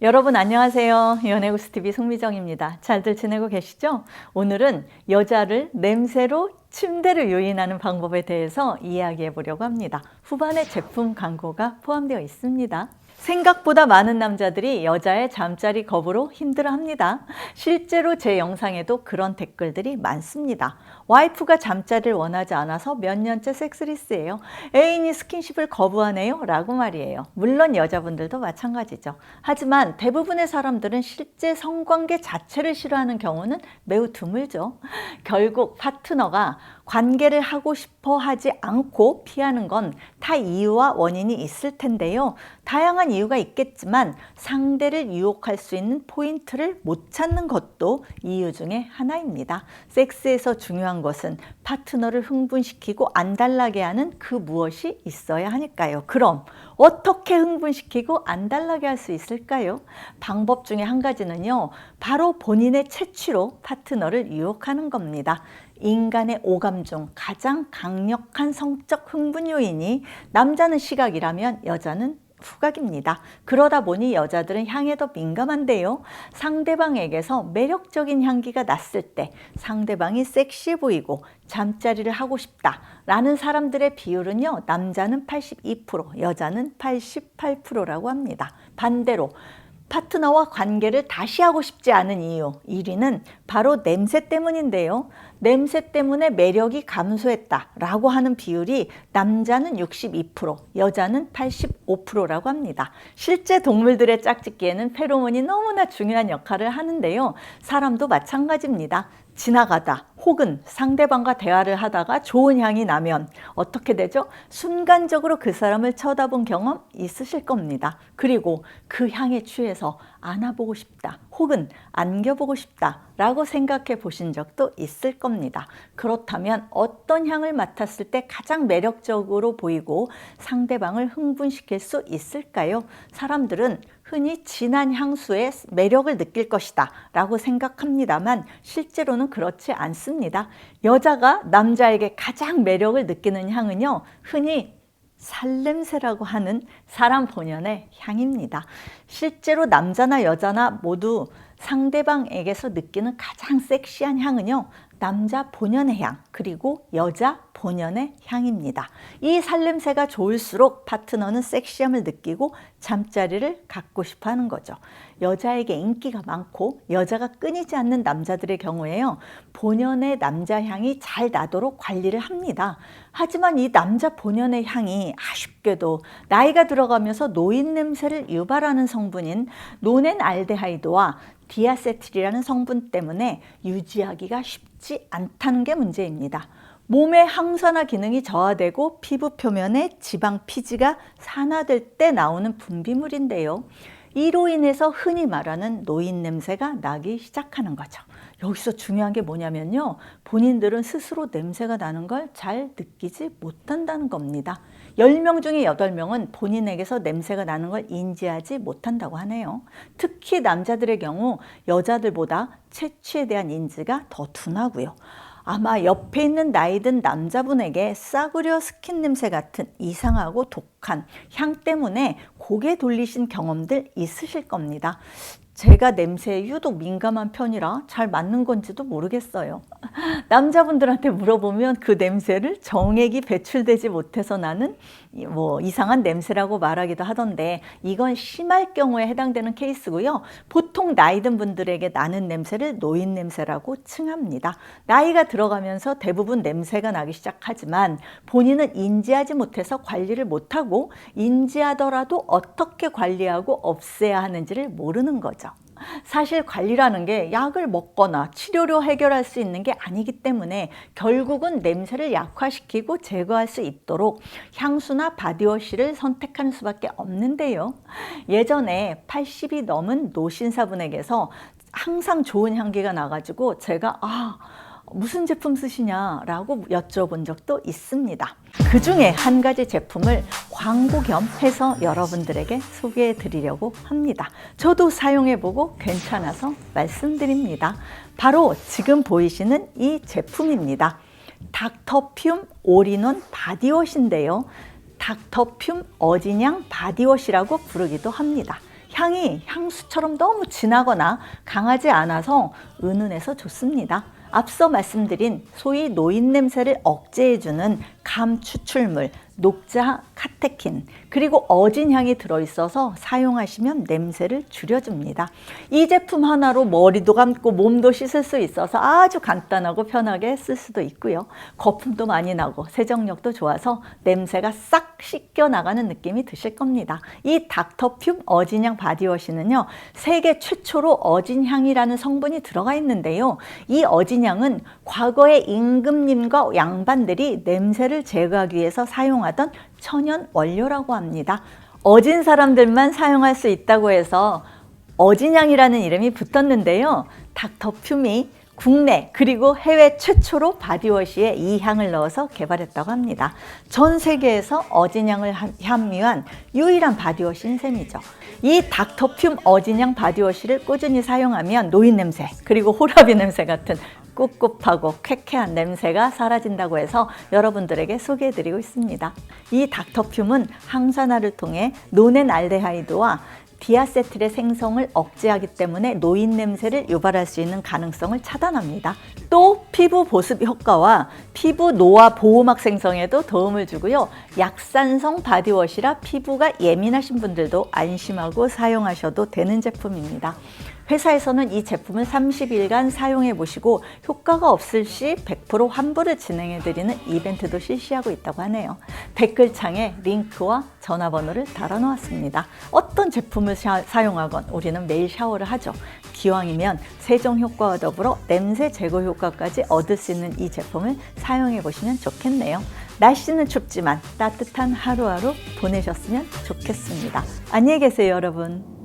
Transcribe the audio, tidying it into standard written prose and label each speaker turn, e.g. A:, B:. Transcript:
A: 여러분 안녕하세요. 연애구스TV 송미정입니다. 잘들 지내고 계시죠? 오늘은 여자를 냄새로 침대를 요인하는 방법에 대해서 이야기해 보려고 합니다. 후반에 제품 광고가 포함되어 있습니다. 생각보다 많은 남자들이 여자의 잠자리 거부로 힘들어합니다. 실제로 제 영상에도 그런 댓글들이 많습니다. 와이프가 잠자리를 원하지 않아서 몇 년째 섹스리스예요. 애인이 스킨십을 거부하네요 라고 말이에요. 물론 여자분들도 마찬가지죠. 하지만 대부분의 사람들은 실제 성관계 자체를 싫어하는 경우는 매우 드물죠. 결국 파트너가 관계를 하고 싶어 하지 않고 피하는 건 타 이유와 원인이 있을 텐데요. 다양한 이유가 있겠지만 상대를 유혹할 수 있는 포인트를 못 찾는 것도 이유 중에 하나입니다. 섹스에서 중요한 것은 파트너를 흥분시키고 안달나게 하는 그 무엇이 있어야 하니까요. 그럼 어떻게 흥분시키고 안달나게 할 수 있을까요? 방법 중에 한 가지는요, 바로 본인의 채취로 파트너를 유혹하는 겁니다. 인간의 오감 중 가장 강력한 성적 흥분 요인이 남자는 시각이라면 여자는 후각입니다. 그러다 보니 여자들은 향에 더 민감한데요. 상대방에게서 매력적인 향기가 났을 때 상대방이 섹시해 보이고 잠자리를 하고 싶다라는 사람들의 비율은요, 남자는 82%, 여자는 88%라고 합니다. 반대로 파트너와 관계를 다시 하고 싶지 않은 이유 1위는 바로 냄새 때문인데요. 냄새 때문에 매력이 감소했다라고 하는 비율이 남자는 62%, 여자는 85%라고 합니다. 실제 동물들의 짝짓기에는 페로몬이 너무나 중요한 역할을 하는데요. 사람도 마찬가지입니다. 지나가다 혹은 상대방과 대화를 하다가 좋은 향이 나면 어떻게 되죠? 순간적으로 그 사람을 쳐다본 경험 있으실 겁니다. 그리고 그 향에 취해서 안아보고 싶다 혹은 안겨보고 싶다 라고 생각해 보신 적도 있을 겁니다. 그렇다면 어떤 향을 맡았을 때 가장 매력적으로 보이고 상대방을 흥분시킬 수 있을까요? 사람들은 흔히 진한 향수에 매력을 느낄 것이다 라고 생각합니다만 실제로는 그렇지 않습니다. 여자가 남자에게 가장 매력을 느끼는 향은요, 흔히 살냄새라고 하는 사람 본연의 향입니다. 실제로 남자나 여자나 모두 상대방에게서 느끼는 가장 섹시한 향은요, 남자 본연의 향 그리고 여자 본연의 향입니다. 이 살냄새가 좋을수록 파트너는 섹시함을 느끼고 잠자리를 갖고 싶어 하는 거죠. 여자에게 인기가 많고 여자가 끊이지 않는 남자들의 경우에요, 본연의 남자 향이 잘 나도록 관리를 합니다. 하지만 이 남자 본연의 향이 아쉽게도 나이가 들어가면서 노인 냄새를 유발하는 성분인 노넨알데하이드와 디아세틸이라는 성분 때문에 유지하기가 쉽지 않다는 게 문제입니다. 몸의 항산화 기능이 저하되고 피부 표면에 지방 피지가 산화될 때 나오는 분비물인데요. 이로 인해서 흔히 말하는 노인 냄새가 나기 시작하는 거죠. 여기서 중요한 게 뭐냐면요, 본인들은 스스로 냄새가 나는 걸 잘 느끼지 못한다는 겁니다. 10명 중에 8명은 본인에게서 냄새가 나는 걸 인지하지 못한다고 하네요. 특히 남자들의 경우 여자들보다 채취에 대한 인지가 더 둔하고요. 아마 옆에 있는 나이 든 남자분에게 싸구려 스킨 냄새 같은 이상하고 독한 향 때문에 고개 돌리신 경험들 있으실 겁니다. 제가 냄새에 유독 민감한 편이라 잘 맞는 건지도 모르겠어요. 남자분들한테 물어보면 그 냄새를 정액이 배출되지 못해서 나는 이상한 냄새라고 말하기도 하던데, 이건 심할 경우에 해당되는 케이스고요. 보통 나이 든 분들에게 나는 냄새를 노인 냄새라고 칭합니다. 나이가 들어가면서 대부분 냄새가 나기 시작하지만 본인은 인지하지 못해서 관리를 못하고, 인지하더라도 어떻게 관리하고 없애야 하는지를 모르는 거죠. 사실 관리라는 게 약을 먹거나 치료로 해결할 수 있는 게 아니기 때문에 결국은 냄새를 약화시키고 제거할 수 있도록 향수나 바디워시를 선택하는 수밖에 없는데요. 예전에 80이 넘은 노신사분에게서 항상 좋은 향기가 나가지고 제가 무슨 제품 쓰시냐라고 여쭤본 적도 있습니다. 그 중에 한 가지 제품을 광고 겸 해서 여러분들에게 소개해 드리려고 합니다. 저도 사용해보고 괜찮아서 말씀드립니다. 바로 지금 보이시는 이 제품입니다. 닥터퓸 올인원 바디워시인데요. 닥터퓸 어진향 바디워시라고 부르기도 합니다. 향이 향수처럼 너무 진하거나 강하지 않아서 은은해서 좋습니다. 앞서 말씀드린 소위 노인 냄새를 억제해주는 감 추출물, 녹자 카테킨, 그리고 어진 향이 들어있어서 사용하시면 냄새를 줄여줍니다. 이 제품 하나로 머리도 감고 몸도 씻을 수 있어서 아주 간단하고 편하게 쓸 수도 있고요. 거품도 많이 나고 세정력도 좋아서 냄새가 싹 씻겨나가는 느낌이 드실 겁니다. 이 닥터퓸 어진향 바디워시는요, 세계 최초로 어진향이라는 성분이 들어가 있는데요. 이 어진향은 과거에 임금님과 양반들이 냄새를 제거하기 위해서 사용하던 천연 원료라고 합니다. 어진 사람들만 사용할 수 있다고 해서 어진향이라는 이름이 붙었는데요. 닥터퓸이 국내 그리고 해외 최초로 바디워시에 이 향을 넣어서 개발했다고 합니다. 전 세계에서 어진향을 함유한 유일한 바디워시인 셈이죠. 이 닥터퓸 어진향 바디워시를 꾸준히 사용하면 노인 냄새 그리고 호라비 냄새 같은 꿉꿉하고 쾌쾌한 냄새가 사라진다고 해서 여러분들에게 소개해드리고 있습니다. 이 닥터퓸은 항산화를 통해 노넨알데하이드와 디아세틸의 생성을 억제하기 때문에 노인 냄새를 유발할 수 있는 가능성을 차단합니다. 또 피부 보습 효과와 피부 노화 보호막 생성에도 도움을 주고요. 약산성 바디워시라 피부가 예민하신 분들도 안심하고 사용하셔도 되는 제품입니다. 회사에서는 이 제품을 30일간 사용해 보시고 효과가 없을 시 100% 환불을 진행해 드리는 이벤트도 실시하고 있다고 하네요. 댓글창에 링크와 전화번호를 달아 놓았습니다. 어떤 제품을 사용하건 우리는 매일 샤워를 하죠. 기왕이면 세정 효과와 더불어 냄새 제거 효과까지 얻을 수 있는 이 제품을 사용해 보시면 좋겠네요. 날씨는 춥지만 따뜻한 하루하루 보내셨으면 좋겠습니다. 안녕히 계세요, 여러분.